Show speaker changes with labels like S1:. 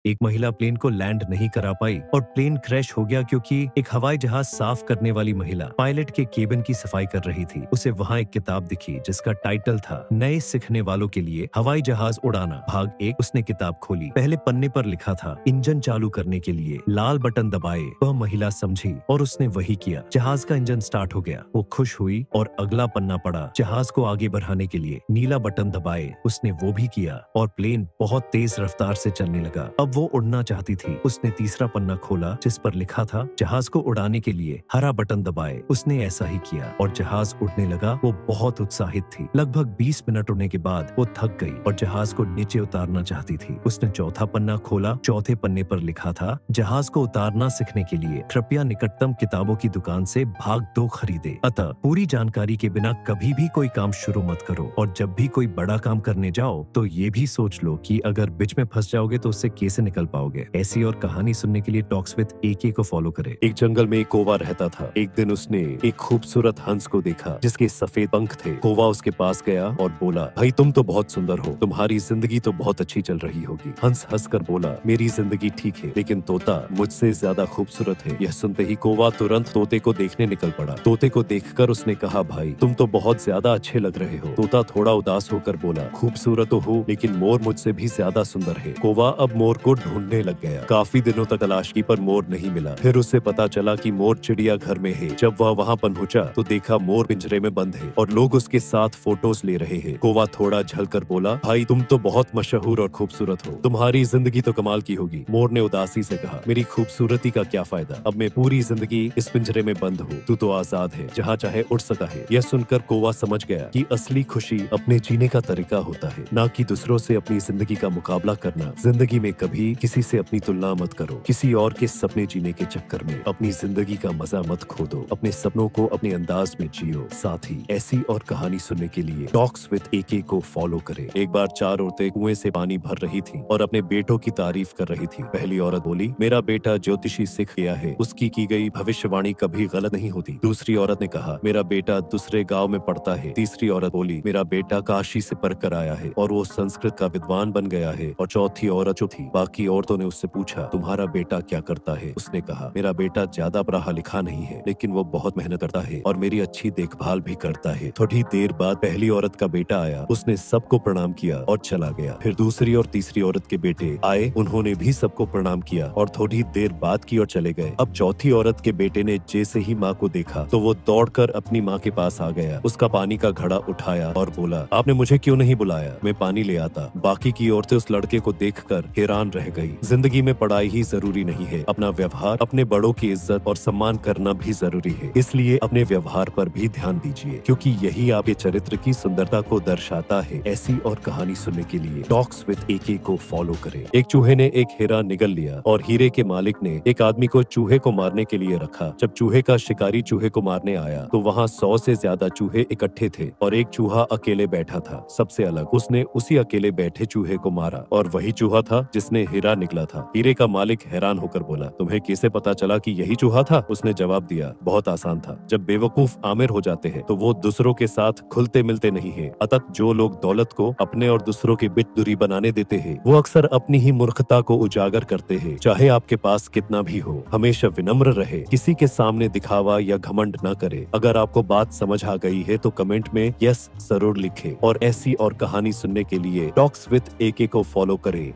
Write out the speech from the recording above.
S1: एक महिला प्लेन को लैंड नहीं करा पाई और प्लेन क्रैश हो गया क्योंकि एक हवाई जहाज साफ करने वाली महिला पायलट के केबिन की सफाई कर रही थी। उसे वहाँ एक किताब दिखी जिसका टाइटल था नए सीखने वालों के लिए हवाई जहाज उड़ाना भाग 1। उसने किताब खोली। पहले पन्ने पर लिखा था इंजन चालू करने के लिए लाल बटन दबाए। वह महिला समझी और उसने वही किया। जहाज का इंजन स्टार्ट हो गया। वो खुश हुई और अगला पन्ना पड़ा। जहाज को आगे बढ़ाने के लिए नीला बटन दबाए। उसने वो भी किया और प्लेन बहुत तेज रफ्तार से चलने लगा। अब वो उड़ना चाहती थी। उसने तीसरा पन्ना खोला जिस पर लिखा था जहाज को उड़ाने के लिए हरा बटन दबाए। उसने ऐसा ही किया और जहाज उड़ने लगा। वो बहुत उत्साहित थी। लगभग 20 मिनट उड़ने के बाद वो थक गई और जहाज को नीचे उतारना चाहती थी। उसने चौथा पन्ना खोला। चौथे पन्ने पर लिखा था जहाज को उतारना सीखने के लिए कृपया निकटतम किताबों की दुकान से भाग 2 खरीदे। अतः पूरी जानकारी के बिना कभी भी कोई काम शुरू मत करो और जब भी कोई बड़ा काम करने जाओ तो ये भी सोच लो कि अगर बीच में फंस जाओगे तो उससे कैसे निकल पाओगे। ऐसी और कहानी सुनने के लिए टॉक्स विद एके को फॉलो करें।
S2: एक जंगल में एक कौवा रहता था। एक दिन उसने एक खूबसूरत हंस को देखा जिसके सफेद पंख थे। कौवा उसके पास गया और बोला, भाई तुम तो बहुत सुंदर हो, तुम्हारी जिंदगी तो बहुत अच्छी चल रही होगी। हंस हंसकर बोला, मेरी जिंदगी ठीक है लेकिन तोता मुझसे ज्यादा खूबसूरत है। यह सुनते ही कौवा तुरंत तोते को देखने निकल पड़ा। तोते को देखकर उसने कहा, भाई तुम तो बहुत ज्यादा अच्छे लग रहे हो। तोता थोड़ा उदास होकर बोला, खूबसूरत तो हूँ लेकिन मोर मुझसे भी ज्यादा सुंदर है। कौवा अब मोर को ढूंढने लग गया। काफी दिनों तक तलाश की पर मोर नहीं मिला। फिर उसे पता चला कि मोर चिड़िया घर में है। जब वह वहाँ पहुंचा तो देखा मोर पिंजरे में बंद है और लोग उसके साथ फोटोज ले रहे हैं। कौवा थोड़ा झलकर बोला, भाई तुम तो बहुत मशहूर और खूबसूरत हो, तुम्हारी जिंदगी तो कमाल की होगी। मोर ने उदासी से कहा, मेरी खूबसूरती का क्या फायदा, अब मैं पूरी जिंदगी इस पिंजरे में बंद हूँ। तू तो आजाद है, जहाँ चाहे उड़ सकता है। यह सुनकर कौवा समझ गया कि असली खुशी अपने जीने का तरीका होता है, न कि दूसरों से अपनी जिंदगी का मुकाबला करना। जिंदगी में कभी किसी से अपनी तुलना मत करो। किसी और के सपने जीने के चक्कर में अपनी जिंदगी का मजा मत खो दो। अपने सपनों को अपने अंदाज में जियो। साथ ही ऐसी और कहानी सुनने के लिए टॉक्स विद एके को फॉलो करें। एक बार 4 औरतें कुएं से पानी भर रही थी और अपने बेटों की तारीफ कर रही थी। पहली औरत बोली, मेरा बेटा ज्योतिषी सीख गया है, उसकी की गई भविष्यवाणी कभी गलत नहीं होती। दूसरी औरत ने कहा, मेरा बेटा दूसरे गाँव में पढ़ता है। तीसरी औरत बोली, मेरा बेटा काशी से पढ़ कर आया है और वो संस्कृत का विद्वान बन गया है। और चौथी औरत जो थी, बाकी औरतों ने उससे पूछा, तुम्हारा बेटा क्या करता है? उसने कहा, मेरा बेटा ज्यादा पढ़ा लिखा नहीं है लेकिन वो बहुत मेहनत करता है और मेरी अच्छी देखभाल भी करता है। थोड़ी देर बाद पहली औरत का बेटा आया। उसने सबको प्रणाम किया और चला गया। फिर दूसरी और तीसरी औरत के बेटे आए, उन्होंने भी सबको प्रणाम किया और थोड़ी देर बाद की ओर चले गए। अब चौथी औरत के बेटे ने जैसे ही माँ को देखा तो वो दौड़कर अपनी माँ के पास आ गया। उसका पानी का घड़ा उठाया और बोला, आपने मुझे क्यों नहीं बुलाया, मैं पानी ले आता। बाकी की औरतें उस लड़के को देखकर हैरान रह गई। जिंदगी में पढ़ाई ही जरूरी नहीं है, अपना व्यवहार, अपने बड़ों की इज्जत और सम्मान करना भी जरूरी है। इसलिए अपने व्यवहार पर भी ध्यान दीजिए क्योंकि यही आपके चरित्र की सुंदरता को दर्शाता है। ऐसी और कहानी सुनने के लिए टॉक्स विद एके को फॉलो करें। एक चूहे ने एक हीरा निगल लिया और हीरे के मालिक ने एक आदमी को चूहे को मारने के लिए रखा। जब चूहे का शिकारी चूहे को मारने आया तो वहाँ 100 से ज्यादा चूहे इकट्ठे थे और एक चूहा अकेले बैठा था, सबसे अलग। उसने उसी अकेले बैठे चूहे को मारा और वही चूहा था जिसने हीरा निकला था। हीरे का मालिक हैरान होकर बोला, तुम्हें कैसे पता चला कि यही चूहा था? उसने जवाब दिया, बहुत आसान था। जब बेवकूफ आमिर हो जाते हैं तो वो दूसरों के साथ खुलते मिलते नहीं है। अतः जो लोग दौलत को अपने और दूसरों के बीच दूरी बनाने देते हैं वो अक्सर अपनी ही मूर्खता को उजागर करते हैं। चाहे आपके पास कितना भी हो, हमेशा विनम्र रहे, किसी के सामने दिखावा या घमंड न करे। अगर आपको बात समझ आ गई है तो कमेंट में यस जरूर लिखें और ऐसी और कहानी सुनने के लिए टॉक्स विद एके को फॉलो करें।